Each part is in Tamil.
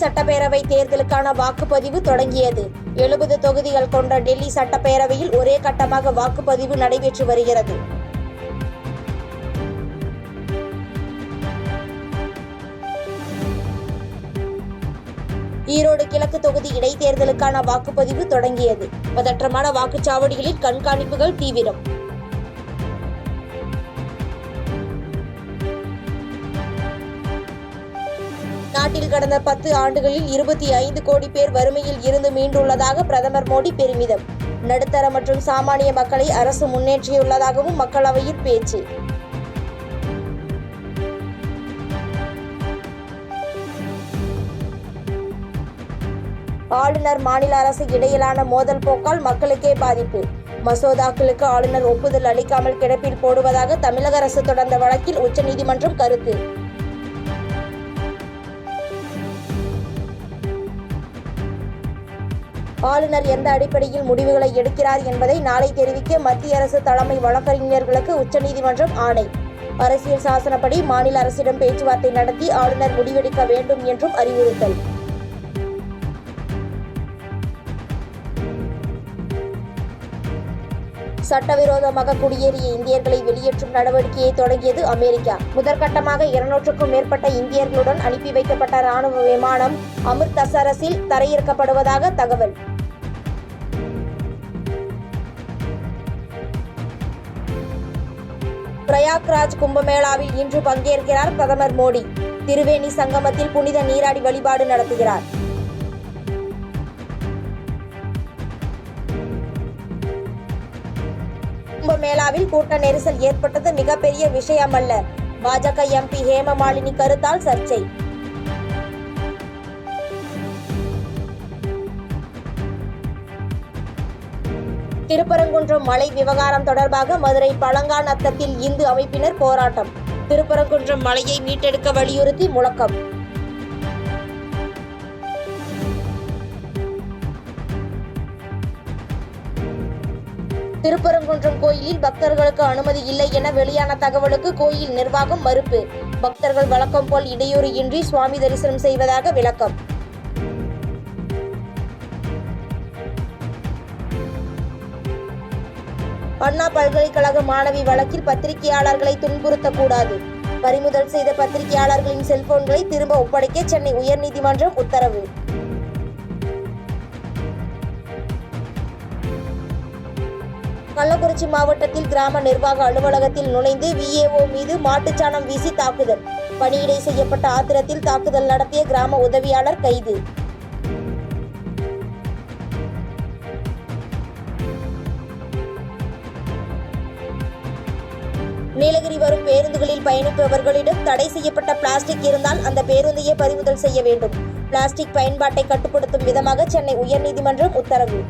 சட்டப்பேரவை தேர்தலுக்கான வாக்குப்பதிவு தொடங்கியது. 70 தொகுதிகள் கொண்ட டெல்லி சட்டப்பேரவையில் ஒரே கட்டமாக வாக்குப்பதிவு நடைபெற்று வருகிறது. ஈரோடு கிழக்கு தொகுதி இடைத்தேர்தலுக்கான வாக்குப்பதிவு தொடங்கியது. பதற்றமான வாக்குச்சாவடிகளில் கண்காணிப்புகள் தீவிரம். நாட்டில் கடந்த 10 ஆண்டுகளில் 25 கோடி பேர் வறுமையில் இருந்து மீண்டுள்ளதாக பிரதமர் மோடி பெருமிதம். நடுத்தர மற்றும் சாமானிய மக்களை அரசு முன்னேற்றியுள்ளதாகவும் மக்களவையில் பேச்சு. ஆளுநர் மாநில அரசு இடையிலான மோதல் போக்கால் மக்களுக்கே பாதிப்பு. மசோதாக்களுக்கு ஆளுநர் ஒப்புதல் அளிக்காமல் கிடப்பில் போடுவதாக தமிழக அரசு தொடர்ந்த வழக்கில் உச்சநீதிமன்றம் கருத்து. ஆளுநர் எந்த அடிப்படையில் முடிவுகளை எடுக்கிறார் என்பதை நாளை தெரிவிக்க மத்திய அரசு தலைமை வழக்கறிஞர்களுக்கு உச்சநீதிமன்றம் ஆணை. அரசியல் சாசனப்படி மாநில அரசிடம் பேச்சுவார்த்தை நடத்தி ஆளுநர் முடிவெடுக்க வேண்டும் என்றும் அறிவுறுத்தல். சட்டவிரோதமாக குடியேறிய இந்தியர்களை வெளியேற்றும் நடவடிக்கையை தொடங்கியது அமெரிக்கா. முதற்கட்டமாக 200க்கும் மேற்பட்ட இந்தியர்களுடன் அனுப்பி வைக்கப்பட்ட ராணுவ விமானம் அமிர்தசரஸில் தரையிறக்கப்படுவதாக தகவல். பிரயாக்ராஜ் கும்பமேளாவில் இன்று பங்கேற்கிறார் பிரதமர் மோடி. திருவேணி சங்கமத்தில் புனித நீராடி வழிபாடு நடத்துகிறார். கும்பமேளாவில் கூட்ட நெரிசல் ஏற்பட்டது மிகப்பெரிய விஷயமல்ல. பாஜக எம்பி ஹேமமாலினி கருத்தால் சர்ச்சை. திருப்பரங்குன்றம் மலை விவகாரம் தொடர்பாக மதுரை பழங்காநத்தத்தில் இந்து அமைப்பினர் போராட்டம். திருப்பரங்குன்றம் மலையை மீட்டெடுக்க வலியுறுத்தி முழக்கம். திருப்பரங்குன்றம் கோயிலில் பக்தர்களுக்கு அனுமதி இல்லை என வெளியான தகவலுக்கு கோயில் நிர்வாகம் மறுப்பு. பக்தர்கள் வழக்கம் போல் இடையூறு இன்றி சுவாமி தரிசனம் செய்வதாக விளக்கம். அண்ணா பல்கலைக்கழக மாணவி வழக்கில் பத்திரிகையாளர்களை துன்புறுத்தக்கூடாது. பறிமுதல் செய்த பத்திரிகையாளர்களின் செல்போன்களை திரும்ப ஒப்படைக்க சென்னை உயர்நீதிமன்றம் உத்தரவு. கள்ளக்குறிச்சி மாவட்டத்தில் கிராம நிர்வாக அலுவலகத்தில் நுழைந்து விஏஓ மீது மாட்டுச்சாணம் வீசி தாக்குதல். பணியிடை செய்யப்பட்ட ஆத்திரத்தில் தாக்குதல் நடத்திய கிராம உதவியாளர் கைது. நீலகிரி வரும் பேருந்துகளில் பயணிப்பவர்களிடம் தடை செய்யப்பட்ட பிளாஸ்டிக் இருந்தால் அந்த பேருந்தையே பறிமுதல் செய்ய வேண்டும். பிளாஸ்டிக் பயன்பாட்டை கட்டுப்படுத்தும் விதமாக சென்னை உயர்நீதிமன்றம் உத்தரவு.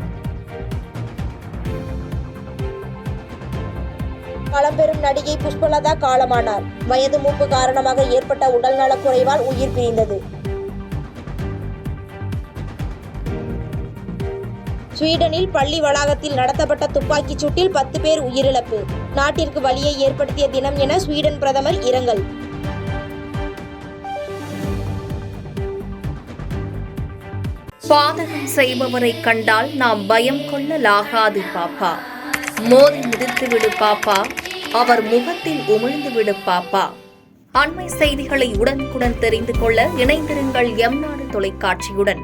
பழம்பெரும் நடிகை புஷ்பலதா காலமானார். வயது மூப்பு காரணமாக ஏற்பட்ட உடல்நலக் குறைவால் உயிர் பிரிந்தது. ஸ்வீடனில் பள்ளி வளாகத்தில் நடத்தப்பட்ட துப்பாக்கிச் சூட்டில் 10 பேர் உயிரிழப்பு. நாட்டிற்கு வலியை ஏற்படுத்திய தினம் என ஸ்வீடன் பிரதமர் இரங்கல். பாதகம் செய்பவரை கண்டால் நாம் பயம் கொள்ளலாகாது பாப்பா. மோதி மிதித்து விடு பாப்பா, அவர் முகத்தில் உமிழ்ந்து விடு பாப்பா. அண்மை செய்திகளை உடனுக்குடன் தெரிந்து கொள்ள இணைந்திருங்கள் எம் நாடு தொலைக்காட்சியுடன்.